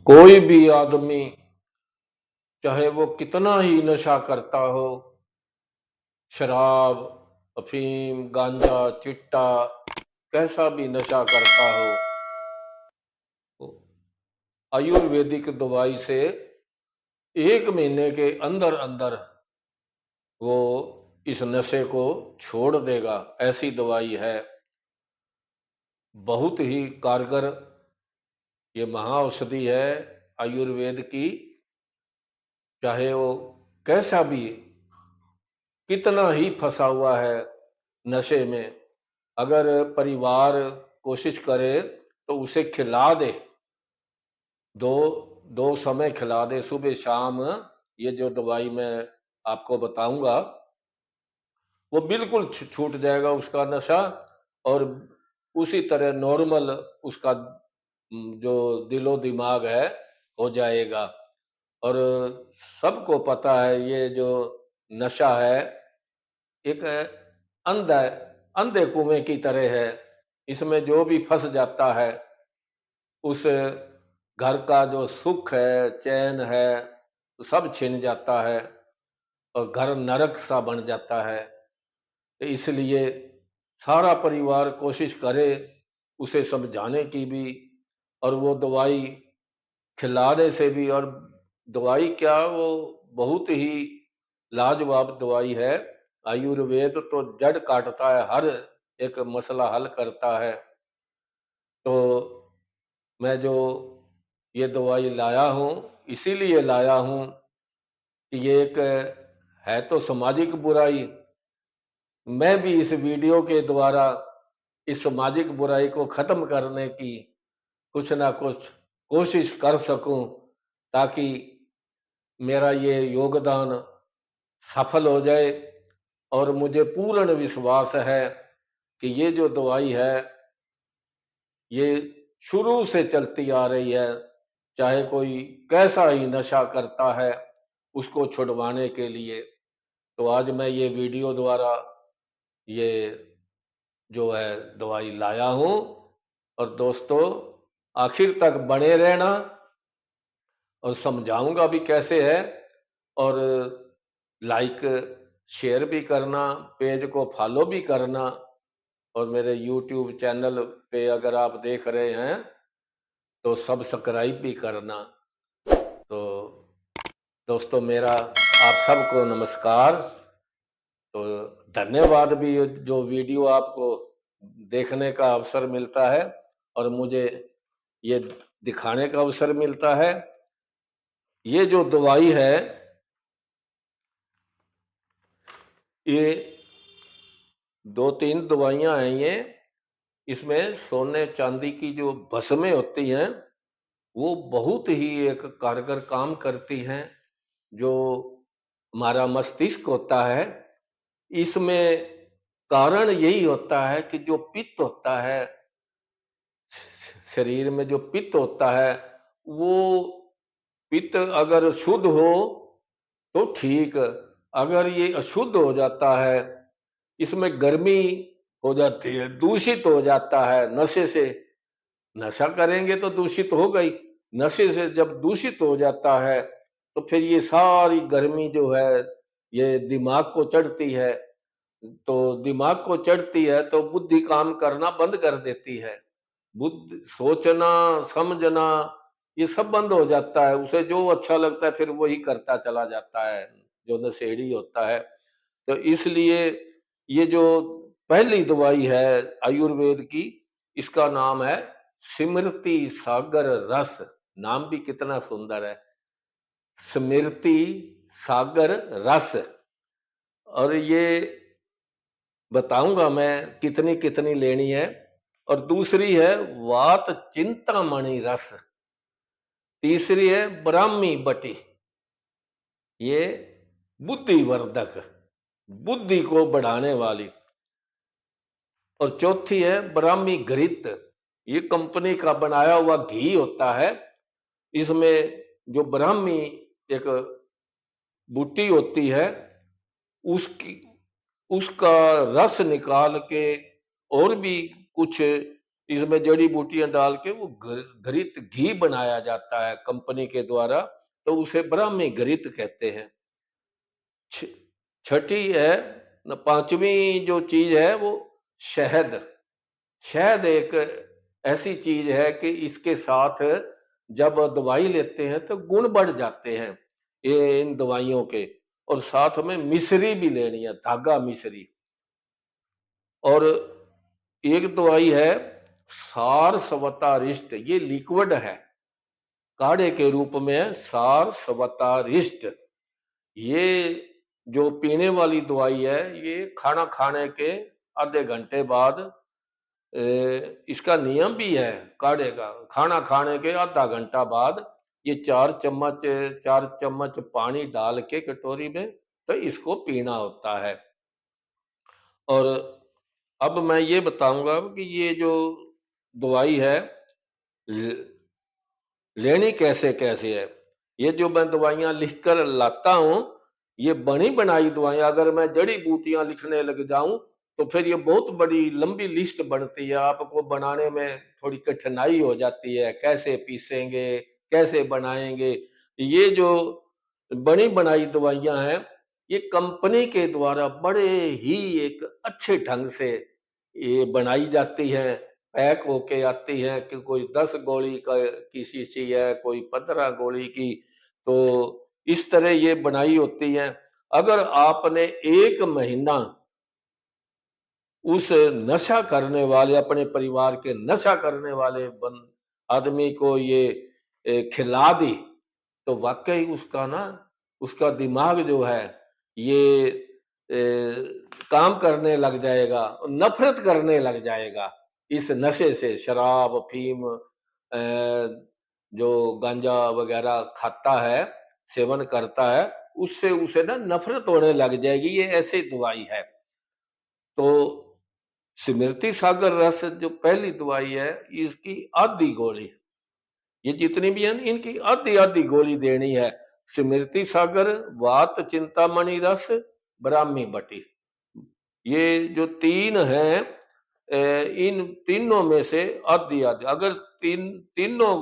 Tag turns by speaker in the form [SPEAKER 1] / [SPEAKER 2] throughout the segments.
[SPEAKER 1] कोई भी आदमी चाहे वो कितना ही नशा करता हो, शराब, अफीम, गांजा, चिट्टा, कैसा भी नशा करता हो, वो आयुर्वेदिक दवाई से 1 महीने के अंदर अंदर वो इस नशे को छोड़ देगा। ऐसी दवाई है, बहुत ही कारगर। ये महाऔषधि है आयुर्वेद की। चाहे वो कैसा भी, कितना ही फंसा हुआ है नशे में, अगर परिवार कोशिश करे तो उसे खिला दे। दो दो समय खिला दे, सुबह शाम। ये जो दवाई मैं आपको बताऊंगा, वो बिल्कुल छूट जाएगा उसका नशा। और उसी तरह नॉर्मल उसका जो दिलो दिमाग है हो जाएगा। और सबको पता है ये जो नशा है एक अंधा अंधे कुएं की तरह है। इसमें जो भी फंस जाता है, उस घर का जो सुख है, चैन है, सब छिन जाता है और घर नरक सा बन जाता है। तो इसलिए सारा परिवार कोशिश करे उसे समझाने की भी, और वो दवाई खिलाने से भी। और दवाई क्या, वो बहुत ही लाजवाब दवाई है। आयुर्वेद तो जड़ काटता है, हर एक मसला हल करता है। तो मैं जो ये दवाई लाया हूँ, इसीलिए लाया हूँ कि ये एक है तो सामाजिक बुराई। मैं भी इस वीडियो के द्वारा इस सामाजिक बुराई को खत्म करने की कुछ ना कुछ कोशिश कर सकूं, ताकि मेरा ये योगदान सफल हो जाए। और मुझे पूर्ण विश्वास है कि ये जो दवाई है, ये शुरू से चलती आ रही है। चाहे कोई कैसा ही नशा करता है, उसको छुड़वाने के लिए। तो आज मैं ये वीडियो द्वारा ये जो है दवाई लाया हूं। और दोस्तों, आखिर तक बने रहना, और समझाऊंगा भी कैसे है। और लाइक शेयर भी करना, पेज को फॉलो भी करना। और मेरे यूट्यूब चैनल पे अगर आप देख रहे हैं तो सब्सक्राइब भी करना। तो दोस्तों, मेरा आप सबको नमस्कार। तो धन्यवाद भी, जो वीडियो आपको देखने का अवसर मिलता है और मुझे ये दिखाने का अवसर मिलता है। ये जो दवाई है, ये 2-3 दवाइयां हैं ये। इसमें सोने चांदी की जो भस्में होती हैं, वो बहुत ही एक कारगर काम करती हैं। जो हमारा मस्तिष्क होता है, इसमें कारण यही होता है कि जो पित्त होता है, शरीर में जो पित्त होता है, वो पित्त अगर शुद्ध हो तो ठीक। अगर ये अशुद्ध हो जाता है, इसमें गर्मी हो जाती है, दूषित हो जाता है नशे से। नशा करेंगे तो दूषित हो गई। नशे से जब दूषित हो जाता है, तो फिर ये सारी गर्मी जो है ये दिमाग को चढ़ती है। तो दिमाग को चढ़ती है तो बुद्धि काम करना बंद कर देती है। बुद्धि सोचना, समझना, ये सब बंद हो जाता है। उसे जो अच्छा लगता है फिर वही करता चला जाता है, जो नशेड़ी होता है। तो इसलिए ये जो पहली दवाई है आयुर्वेद की, इसका नाम है स्मृति सागर रस। नाम भी कितना सुंदर है, स्मृति सागर रस। और ये बताऊंगा मैं कितनी कितनी लेनी है। और दूसरी है वात चिंतामणि रस। तीसरी है ब्राह्मी बटी, ये बुद्धिवर्धक, बुद्धि को बढ़ाने वाली। और चौथी है ब्राह्मी घृत, ये कंपनी का बनाया हुआ घी होता है। इसमें जो ब्राह्मी एक बूटी होती है, उसकी उसका रस निकाल के और भी कुछ इसमें जड़ी बूटियां डाल के वो घृत घी बनाया जाता है कंपनी के द्वारा, तो उसे ब्राह्मी घृत कहते हैं। छ छठी है न, पांचवी जो चीज है वो शहद। शहद एक ऐसी चीज है कि इसके साथ जब दवाई लेते हैं तो गुण बढ़ जाते हैं ये इन दवाइयों के। और साथ में मिश्री भी लेनी है, धागा मिश्री। और एक दवाई है सार स्वतारिष्ट, ये लिक्विड है, काढ़े के रूप में है, सार स्वतारिष्ट। ये जो पीने वाली दवाई है, ये खाना खाने के आधे घंटे बाद इसका नियम भी है काढ़े का, खाना खाने के आधा घंटा बाद ये 4 चम्मच पानी डाल के कटोरी में, तो इसको पीना होता है। और अब मैं ये बताऊंगा कि ये जो दवाई है लेनी कैसे कैसे है। ये जो मैं दवाइयां लिख कर लाता हूं, ये बनी बनाई दवाइयां, अगर मैं जड़ी बूटियां लिखने लग जाऊं तो फिर ये बहुत बड़ी लंबी लिस्ट बनती है, आपको बनाने में थोड़ी कठिनाई हो जाती है, कैसे पीसेंगे, कैसे बनाएंगे। ये जो बनी बनाई दवाइयां हैं, ये कंपनी के द्वारा बड़े ही एक अच्छे ढंग से ये बनाई जाती है, पैक होके आती है कि कोई 10 गोली का की शीशी है, कोई 15 गोली की। तो इस तरह ये बनाई होती है। अगर आपने 1 महीना उस नशा करने वाले, अपने परिवार के नशा करने वाले आदमी को ये खिला दी, तो वाकई उसका ना, उसका दिमाग जो है ये काम करने लग जाएगा, नफरत करने लग जाएगा इस नशे से। शराब, अफीम, जो गांजा वगैरह खाता है, सेवन करता है, उससे उसे ना नफरत होने लग जाएगी। ये ऐसी दवाई है। तो स्मृति सागर रस जो पहली दवाई है, इसकी आधी गोली, ये जितनी भी है ना, इनकी आधी आधी गोली देनी है। स्मृति सागर, वात चिंतामणि रस, ब्राह्मी बटी, ये जो 3 हैं, इन तीनों में से आधी आधी, अगर तीनों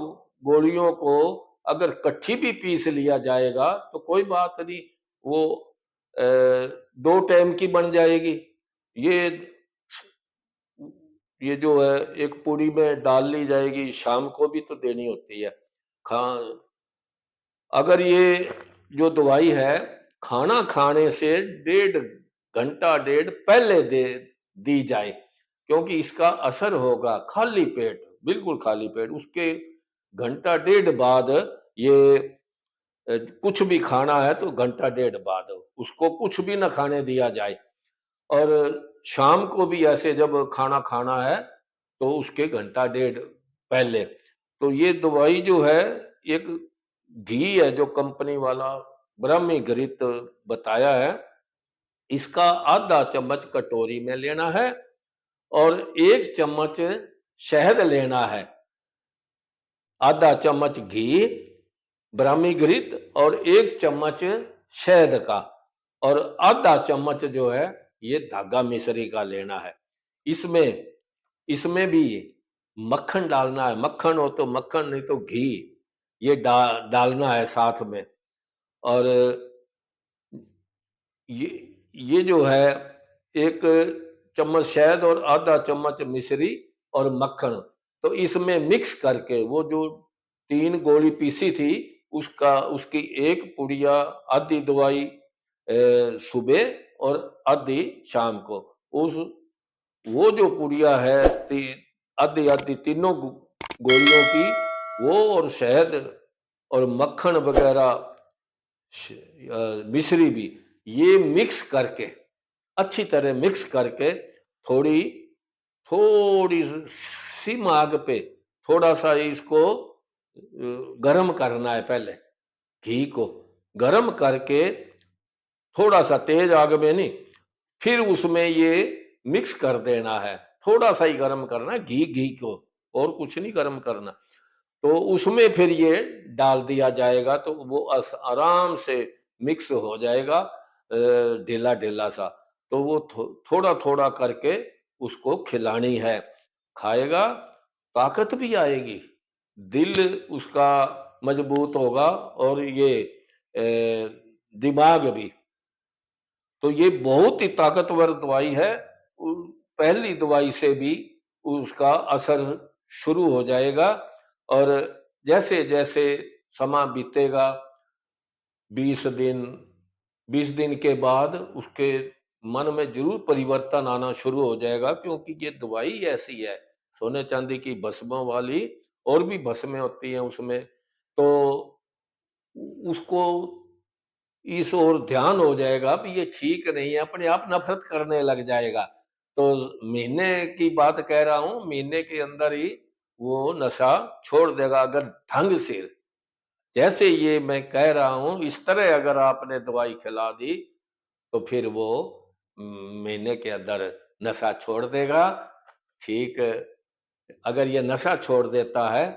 [SPEAKER 1] गोलियों को अगर कट्ठी भी पीस लिया जाएगा तो कोई बात नहीं, वो 2 टाइम की बन जाएगी। ये ये जो है एक पूड़ी में डाल ली जाएगी, शाम को भी तो देनी होती है। खा अगर ये जो दवाई है खाना खाने से 1.5 घंटा पहले दे दी जाए, क्योंकि इसका असर होगा खाली पेट, बिल्कुल खाली पेट। उसके घंटा डेढ़ बाद ये कुछ भी खाना है तो घंटा डेढ़ बाद उसको कुछ भी ना खाने दिया जाए। और शाम को भी ऐसे जब खाना खाना है तो उसके घंटा डेढ़ पहले। तो ये दवाई जो है, एक घी है जो कंपनी वाला ब्राह्मी घृत बताया है, इसका आधा चम्मच कटोरी में लेना है और 1 चम्मच शहद लेना है, आधा चम्मच घी, ब्राह्मी घृत और 1 चम्मच शहद का, और आधा चम्मच जो है ये धागा मिश्री का लेना है। इसमें इसमें भी मक्खन डालना है, मक्खन हो तो मक्खन, नहीं तो घी, ये डालना है साथ में। और ये ये जो है 1 चम्मच शहद और आधा चम्मच मिश्री और मक्खन, तो इसमें मिक्स करके वो जो 3 गोली पीसी थी, उसका उसकी 1 पुड़िया, आधी दवाई सुबह और आधी शाम को। उस वो जो पुड़िया है आधी आधी तीनों गोलियों की, वो और शहद और मक्खन वगैरह, मिश्री भी, ये मिक्स करके, अच्छी तरह मिक्स करके, थोड़ी थोड़ी सिम आग पे थोड़ा सा इसको गरम करना है। पहले घी को गरम करके, थोड़ा सा तेज आग में नहीं, फिर उसमें ये मिक्स कर देना है। थोड़ा सा ही गरम करना है घी घी को, और कुछ नहीं गरम करना। तो उसमें फिर ये डाल दिया जाएगा तो वो आराम से मिक्स हो जाएगा, ढीला ढीला सा। तो वो थोड़ा थोड़ा करके उसको खिलानी है, खाएगा ताकत भी आएगी, दिल उसका मजबूत होगा और ये दिमाग भी। तो ये बहुत ही ताकतवर दवाई है। पहली दवाई से भी उसका असर शुरू हो जाएगा और जैसे-जैसे समय बीतेगा 20 दिन, 20 दिन के बाद उसके मन में ज़रूर परिवर्तन आना शुरू हो जाएगा, क्योंकि ये दवाई ऐसी है, सोने-चांदी की भस्मों वाली और भी भस्में होती हैं उसमें, तो उसको इस ओर ध्यान हो जाएगा कि ये ठीक नहीं है, अपने आप नफ़रत करने लग जाएगा। तो महीने की बात कह रहा हूँ, महीने के अंदर ही वो नशा छोड़ देगा अगर ढंग से। जैसे ये मैं कह रहा हूँ, इस तरह अगर आपने दवाई खिला दी, तो फिर वो महीने के अंदर नशा छोड़ देगा। ठीक, अगर ये नशा छोड़ देता है,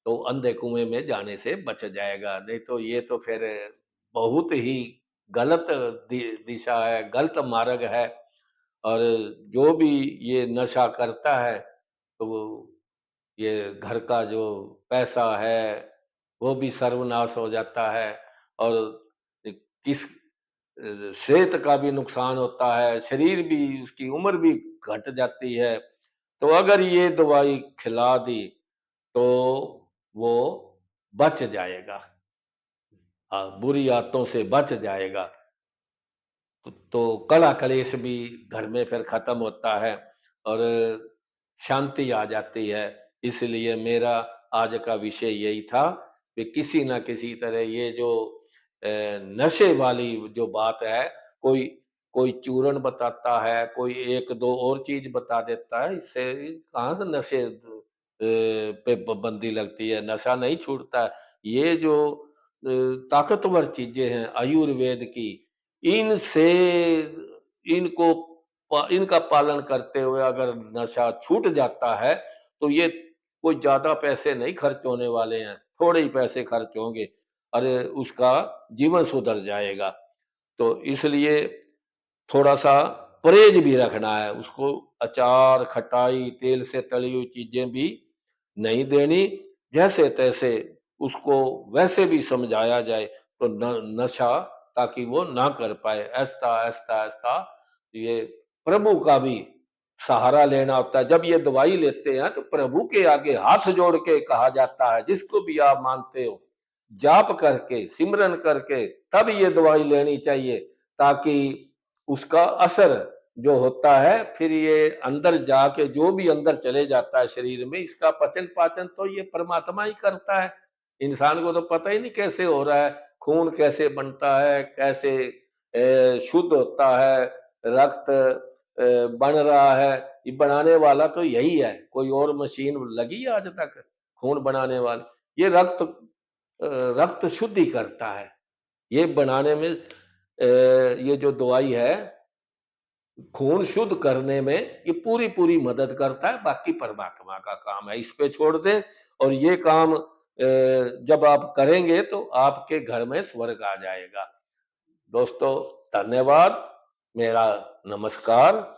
[SPEAKER 1] तो अंधे कुएँ में जाने से बच जाएगा, नहीं तो ये तो फिर बहुत ही गलत दिशा है, गलत मार्ग है। और जो भी ये नशा करता है, तो वो ये घर का जो पैसा है, वो भी सर्वनाश हो जाता है और किस सेहत का भी नुकसान होता है, शरीर भी, उसकी उम्र भी घट जाती है। तो अगर ये दवाई खिला दी, तो वो बच जाएगा। बुरी आदतों से बच जाएगा। तो कलह कलेश भी घर में फिर खत्म होता है और शांति आ जाती है। इसलिए मेरा आज का विषय यही था कि किसी न किसी तरह ये जो नशे वाली जो बात है, कोई कोई चूर्ण बताता है, कोई 1-2 और चीज़ बता देता है, इससे कहाँ से नशे पे पाबंदी लगती है, नशा नहीं छूटता है। ये जो ताकतवर चीज़ें हैं आयुर्वेद की, इनसे इनको इनका पालन करते हुए अगर नशा छूट जाता है, तो ये कोई ज़्यादा पैसे नहीं खर्च होने वाले हैं, थोड़े ही पैसे खर्च होंगे और उसका जीवन सुधर जाएगा। तो इसलिए थोड़ा-सा परहेज भी रखना है, उसको अचार, खटाई, तेल से तली हुई चीज़ें भी नहीं देनी, जैसे-तैसे उसको वैसे भी समझाया जाए, तो नशा ताकि वो ना कर पाए। ऐसा ये प्रभु का भी सहारा लेना होता है। जब ये दवाई लेते हैं, तो प्रभु के आगे हाथ जोड़ के कहा जाता है, जिसको भी आप मानते हो, जाप करके, सिमरन करके, तब ये दवाई लेनी चाहिए, ताकि उसका असर जो होता है, फिर ये अंदर जाके जो भी अंदर चले जाता है शरीर में, इसका पचन-पाचन तो ये परमात्मा ही करता है। इंसान को तो पता ही नहीं कैसे हो रहा है, खून कैसे बनता है, कैसे शुद्ध होता है, रक्त बन रहा है, ये बनाने वाला तो यही है, कोई और मशीन लगी है आज तक खून बनाने वाली? ये रक्त शुद्धि करता है। ये बनाने में ये जो दवाई है, खून शुद्ध करने में ये पूरी-पूरी मदद करता है, बाकी परमात्मा का काम है। इस पे छोड़ दें और ये काम जब आप करेंगे तो आपके घर में स्वर्ग आ जाएगा। दोस्तों, धन्यवाद। मेरा नमस्कार।